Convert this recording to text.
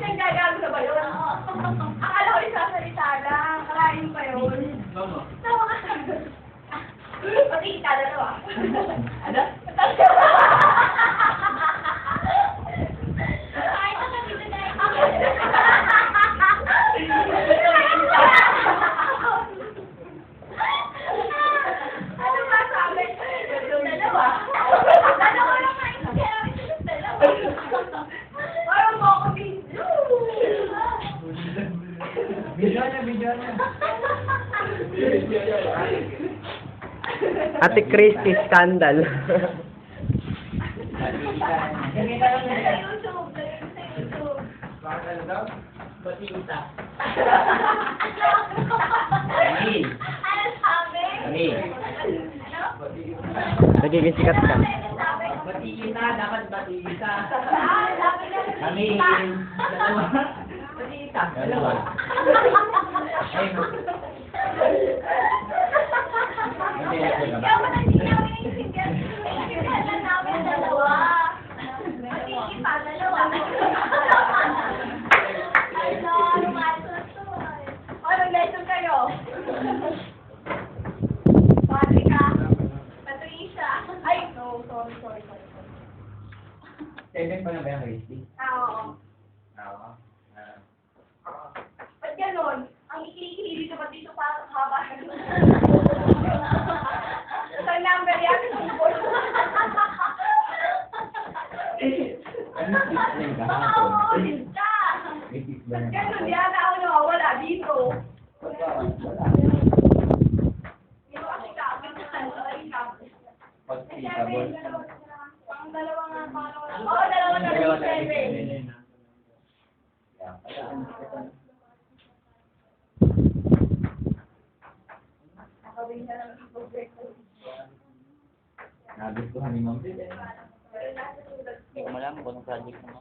nanggagago na ba yun? Akala ko isasalita lang. Kalain pa yun. Tawa ka. Pati kita na to ah. Ano? Ay, nakakita na yun. Ano ba sabi? Dalawa. Dalawa lang kayo. Dalawa. Parang mo ako video. Video na. Ate Christy scandal. Sa YouTube. Sa YouTube. Bakit ano daw? Batita. Ano sabi? Ano? Nagiging sikat ka. Batita, dapat batita. Ah, sabi na. Kami, dalawa. Batita, dalawa. Ikaw mo na hindi namin naiintindihan. Naiintindihan lang namin dalawa. Matiki pa, dalawa. Ano, lumasos to. O, nag-lesson kayo. Patrika. Patricia. Ay, no, sorry. Seven pa na ba yung Christy? Oo. Oo. Ba't ganon? Ang ikikili dito, ba't dito parang haba? Sa number yan, sumbol. Ano yung kahapon? Oo, lista. Ba't ganon? Yan ako nawawala dito. Wala. Hindi mo kasi kapit na ikaw. Pag-titable. Ang dalawa nga parang... Oo, dalawa na rin, seven. Nakawin na lang ang progreso. Nagustuhan ni Ma'am Bel. Hindi ko malam kung anong project mo.